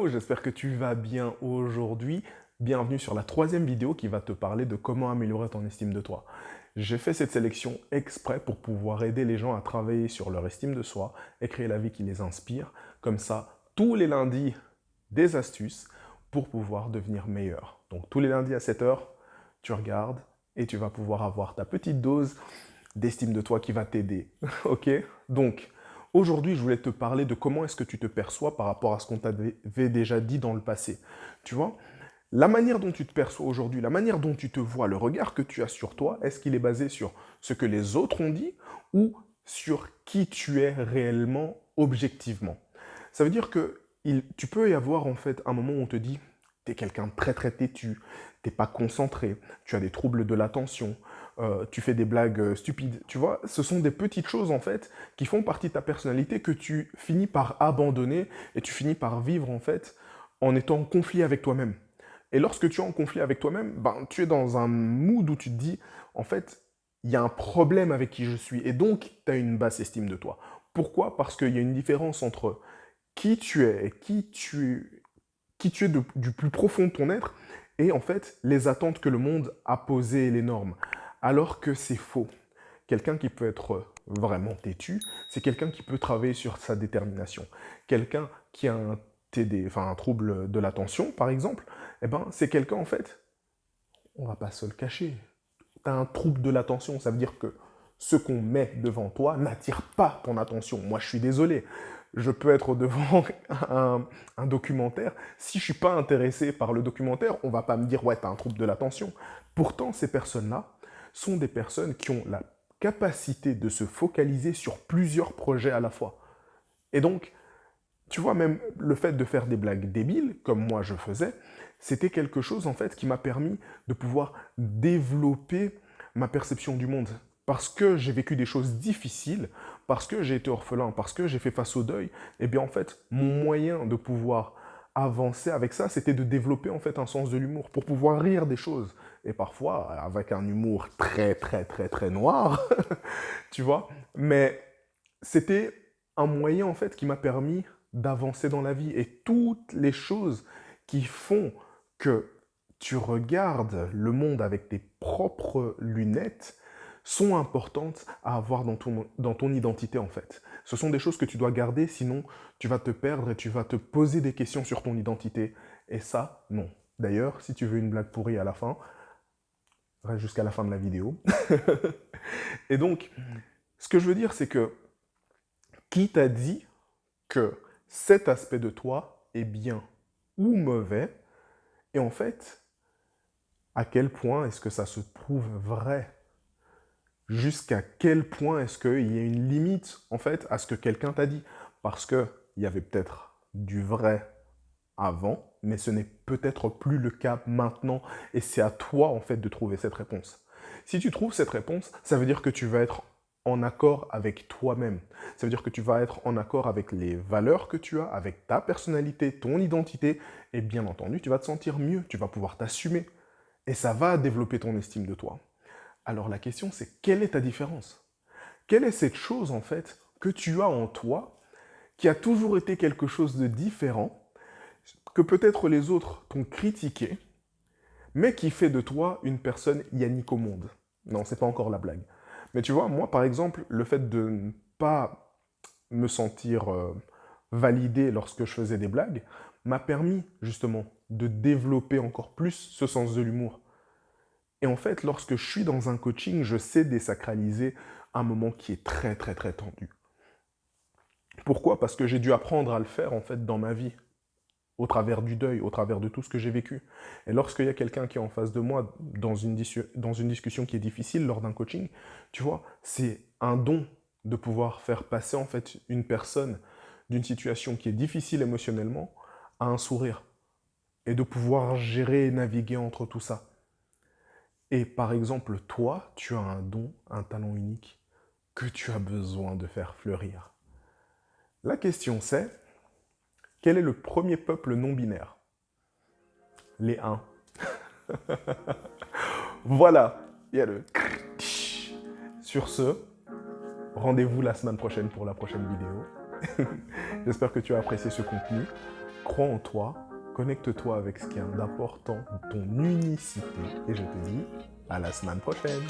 Hello, j'espère que tu vas bien aujourd'hui. Bienvenue sur la troisième vidéo qui va te parler de comment améliorer ton estime de toi. J'ai fait cette sélection exprès pour pouvoir aider les gens à travailler sur leur estime de soi et créer la vie qui les inspire. Comme ça, tous les lundis, des astuces pour pouvoir devenir meilleur. Donc tous les lundis à 7 heures, tu regardes et tu vas pouvoir avoir ta petite dose d'estime de toi qui va t'aider. Ok? Donc, aujourd'hui, je voulais te parler de comment est-ce que tu te perçois par rapport à ce qu'on t'avait déjà dit dans le passé. Tu vois, la manière dont tu te perçois aujourd'hui, la manière dont tu te vois, le regard que tu as sur toi, est-ce qu'il est basé sur ce que les autres ont dit ou sur qui tu es réellement, objectivement? Ça veut dire que tu peux y avoir en fait un moment où on te dit tu es quelqu'un de très très têtu, t'es pas concentré, tu as des troubles de l'attention, tu fais des blagues stupides. Tu vois, ce sont des petites choses en fait qui font partie de ta personnalité que tu finis par abandonner et tu finis par vivre en fait en étant en conflit avec toi-même. Et lorsque tu es en conflit avec toi-même, ben, tu es dans un mood où tu te dis, en fait, il y a un problème avec qui je suis. Et donc, tu as une basse estime de toi. Pourquoi? Parce qu'il y a une différence entre qui tu es et qui tu es du plus profond de ton être et en fait les attentes que le monde a posées et les normes. Alors que c'est faux. Quelqu'un qui peut être vraiment têtu, c'est quelqu'un qui peut travailler sur sa détermination. Quelqu'un qui a un TD, enfin un trouble de l'attention par exemple, eh ben, c'est quelqu'un en fait, on va pas se le cacher. Tu as un trouble de l'attention, ça veut dire que ce qu'on met devant toi n'attire pas ton attention. Moi, je suis désolé. Je peux être devant un documentaire. Si je ne suis pas intéressé par le documentaire, on ne va pas me dire « ouais, tu as un trouble de l'attention ». Pourtant, ces personnes-là sont des personnes qui ont la capacité de se focaliser sur plusieurs projets à la fois. Et donc, tu vois, même le fait de faire des blagues débiles, comme moi je faisais, c'était quelque chose en fait qui m'a permis de pouvoir développer ma perception du monde. Parce que j'ai vécu des choses difficiles, parce que j'ai été orphelin, parce que j'ai fait face au deuil, et bien en fait, mon moyen de pouvoir avancer avec ça, c'était de développer en fait un sens de l'humour, pour pouvoir rire des choses. Et parfois, avec un humour très très très très noir, tu vois, mais c'était un moyen en fait qui m'a permis d'avancer dans la vie. Et toutes les choses qui font que tu regardes le monde avec tes propres lunettes sont importantes à avoir dans ton identité en fait. Ce sont des choses que tu dois garder, sinon tu vas te perdre et tu vas te poser des questions sur ton identité. Et ça, non. D'ailleurs, si tu veux une blague pourrie à la fin, reste jusqu'à la fin de la vidéo. Et donc, ce que je veux dire, c'est que qui t'a dit que cet aspect de toi est bien ou mauvais, et en fait, à quel point est-ce que ça se prouve vrai? Jusqu'à quel point est-ce qu'il y a une limite, en fait, à ce que quelqu'un t'a dit? Parce qu'il y avait peut-être du vrai avant, mais ce n'est peut-être plus le cas maintenant, et c'est à toi, en fait, de trouver cette réponse. Si tu trouves cette réponse, ça veut dire que tu vas être en accord avec toi-même. Ça veut dire que tu vas être en accord avec les valeurs que tu as, avec ta personnalité, ton identité, et bien entendu, tu vas te sentir mieux, tu vas pouvoir t'assumer, et ça va développer ton estime de toi. Alors la question, c'est quelle est ta différence? Quelle est cette chose, en fait, que tu as en toi, qui a toujours été quelque chose de différent, que peut-être les autres t'ont critiqué, mais qui fait de toi une personne Yannick au monde. Non, c'est pas encore la blague. Mais tu vois, moi, par exemple, le fait de ne pas me sentir validé lorsque je faisais des blagues m'a permis, justement, de développer encore plus ce sens de l'humour. Et en fait, lorsque je suis dans un coaching, je sais désacraliser un moment qui est très, très, très tendu. Pourquoi? Parce que j'ai dû apprendre à le faire, en fait, dans ma vie, au travers du deuil, au travers de tout ce que j'ai vécu. Et lorsqu'il y a quelqu'un qui est en face de moi dans une discussion qui est difficile lors d'un coaching, tu vois, c'est un don de pouvoir faire passer en fait une personne d'une situation qui est difficile émotionnellement à un sourire et de pouvoir gérer et naviguer entre tout ça. Et par exemple, toi, tu as un don, un talent unique que tu as besoin de faire fleurir. La question c'est, quel est le premier peuple non binaire? Les 1. Voilà, il y a le... Sur ce, rendez-vous la semaine prochaine pour la prochaine vidéo. J'espère que tu as apprécié ce contenu. crois en toi, connecte-toi avec ce qui est d'important, ton unicité, et je te dis à la semaine prochaine.